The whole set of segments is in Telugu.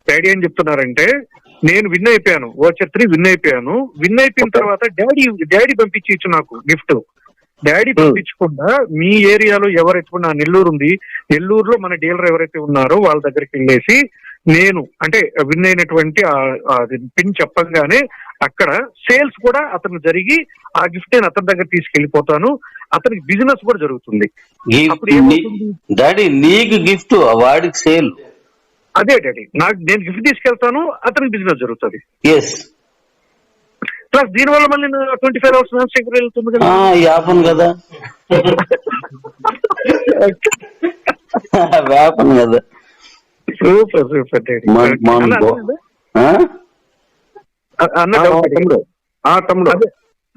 డాడీ ఏం చెప్తున్నారంటే, నేను విన్ అయిపోయాను, ఓచర్ 3 విన్ అయిపోయాను. విన్ అయిపోయిన తర్వాత డాడీ పంపించి ఇచ్చు నాకు గిఫ్ట్. డాడీ పంపించకుండా మీ ఏరియాలో ఎవరైతే నా నెల్లూరు ఉంది, నెల్లూరులో మన డీలర్ ఎవరైతే ఉన్నారో వాళ్ళ దగ్గరికి వెళ్ళేసి నేను అంటే విన్ అయినటువంటి పిన్ చెప్పగానే అక్కడ సేల్స్ కూడా అతను జరిగి ఆ గిఫ్ట్ నేను అతని దగ్గర తీసుకెళ్లిపోతాను. అతనికి బిజినెస్ కూడా జరుగుతుంది. అప్పుడు ఏమవుతుంది, డాడీ నీకు గిఫ్ట్ వాడికి సేల్. అదే డాడీ, నేను గిఫ్ట్ తీసుకెళ్తాను, అతనికి బిజినెస్ జరుగుతుంది. ప్లస్ దీనివల్ల మళ్ళీ 25 hours నాన్ వెళ్తుంది కదా, వ్యాపం కదా వ్యాపం కదా. Super super daddy. తమ్ముడు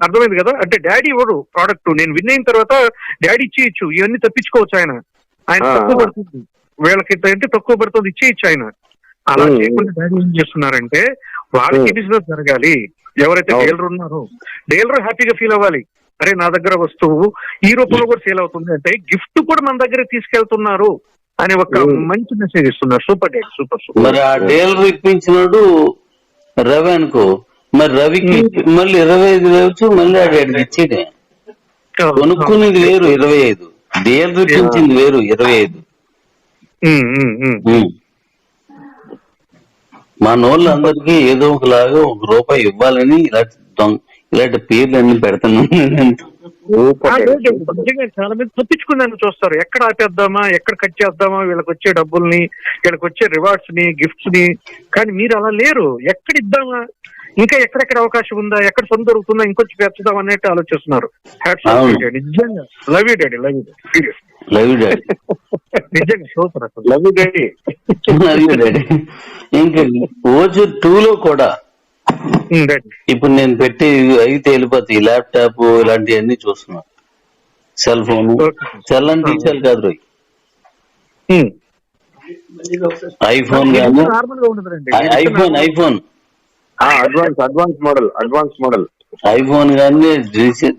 అర్థమైంది కదా. అంటే డాడీ ఇవ్వడు ప్రోడక్ట్, నేను విన్ అయిన తర్వాత డాడీ ఇచ్చేయచ్చు, ఇవన్నీ తప్పించుకోవచ్చు. ఆయన తక్కువ పడుతుంది, వీళ్ళకి అంటే తక్కువ పడుతుంది, ఇచ్చేయచ్చు ఆయన. అలా చేయకుండా డాడీ ఏం చేస్తున్నారంటే, వాళ్ళకి బిజినెస్ జరగాలి, ఎవరైతే డీలర్ ఉన్నారో డీలర్ హ్యాపీగా ఫీల్ అవ్వాలి. అరే నా దగ్గర వస్తువు ఈ రూపంలో కూడా సేల్ అవుతుంది అంటే గిఫ్ట్ కూడా మన దగ్గర తీసుకెళ్తున్నారు అనే ఒక మంచి మెసేజ్ ఇస్తున్నారు. Super daddy, super super. మరి ఆ డీలర్ ఇప్పించినాడు రవి అనుకో, మరి రవికి మళ్ళీ 25 వేయచ్చు, మళ్ళీ ఆడికి ఇచ్చేదే. కొనుక్కునేది వేరు 25, డీలర్ ఇప్పించింది వేరు 25. మనోళ్ళందరికీ ఏదో ఒకలాగా ₹1 ఇవ్వాలని ఇలాంటి పేర్లన్నీ పెడుతున్నాను. చాలా మంది తప్పించుకుందాన్ని చూస్తారు, ఎక్కడ ఆపేద్దామా, ఎక్కడ కట్ చేద్దామా, వీళ్ళకి వచ్చే డబ్బుల్ని, వీళ్ళకి వచ్చే రివార్డ్స్ ని, గిఫ్ట్స్ ని. కానీ మీరు అలా లేరు, ఎక్కడ ఇద్దామా, ఇంకా ఎక్కడెక్కడ అవకాశం ఉందా, ఎక్కడ సొంత దొరుకుతుందా, ఇంకొంచెం పెంచుదాం అన్నట్టు ఆలోచిస్తున్నారు. నిజంగా love you daddy, love you daddy, నిజంగా సూపర్ అసలు, లవ్ యూ డాడీ. ఇంకా ఓచర్ 2 లో కూడా ఇప్పుడు నేను పెట్టి అయితే వెళ్ళిపోతాయి. ల్యాప్టాప్ ఇలాంటివన్నీ చూస్తున్నా, సెల్ ఫోన్, సెల్ అంటే సెల్ కాదు రోయ్, ఐఫోన్ కానీ ఐఫోన్ అడ్వాన్స్ మోడల్ ఐఫోన్ కానీ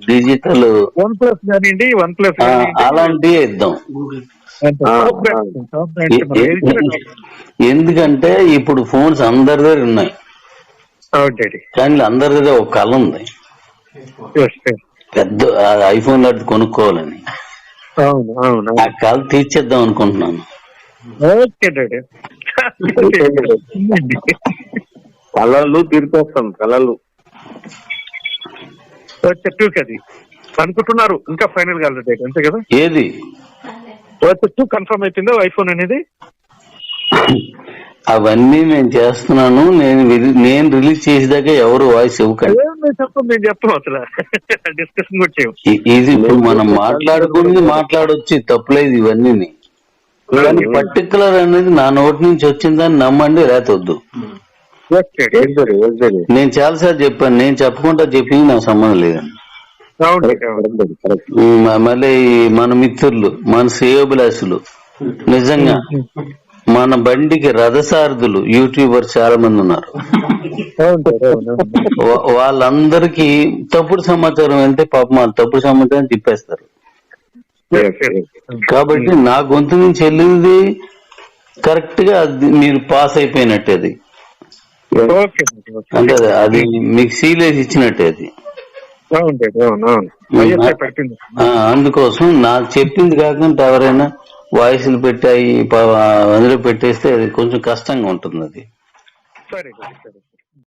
డిజిటల్ OnePlus అలాంటివి ఇద్దాం. ఎందుకంటే ఇప్పుడు ఫోన్స్ అందరి దగ్గర ఉన్నాయి, కానీ అందరి దగ్గర ఒక కళ ఉంది, పెద్ద ఐఫోన్ లాంటి కొనుక్కోవాలని. ఆ కళ తీర్చేద్దాం అనుకుంటున్నాను. కళలు తీర్చేస్తాం, కళలు అది అనుకుంటున్నారు. ఇంకా ఫైనల్ గా అంతే కదా, ఏది కన్ఫర్మ్ అయిపోయిందో ఐఫోన్ అనేది. అవన్నీ నేను చేస్తున్నాను, నేను రిలీజ్ చేసేదాకా ఎవరు వాయిస్ ఇవ్వకండి. నేను చెప్పను అసలు, డిస్కషన్ కూడా చేయం. ఇది ఇప్పుడు మనం మాట్లాడొచ్చి తప్పులేదు ఇవన్నీ, కానీ పర్టికులర్ అనేది నా నోటి నుంచి వచ్చిందని నమ్మండి, లేకపోద్దు. నేను చాలాసార్లు చెప్పాను, నేను చెప్పకుండా చెప్పింది నాకు సంబంధం లేదండి. మళ్ళీ మన మిత్రులు, మన శ్రేయోభిలాషులు, నిజంగా మన బండికి రథసారథులు యూట్యూబర్ చాలా మంది ఉన్నారు. వాళ్ళందరికీ తప్పుడు సమాచారం అంటే పాపం వాళ్ళు తప్పుడు సమాచారం తిప్పేస్తారు. కాబట్టి నా గొంతు నుంచి వెళ్ళింది కరెక్ట్ గా మీరు పాస్ అయిపోయినట్టే, అది అంటే అది మీకు సీలేసి ఇచ్చినట్టే అది. అందుకోసం నాకు చెప్పింది కాకుండా ఎవరైనా వాయిస్లు పెట్టాయి అందులో పెట్టేస్తే అది కొంచెం కష్టంగా ఉంటుంది. అది సరే.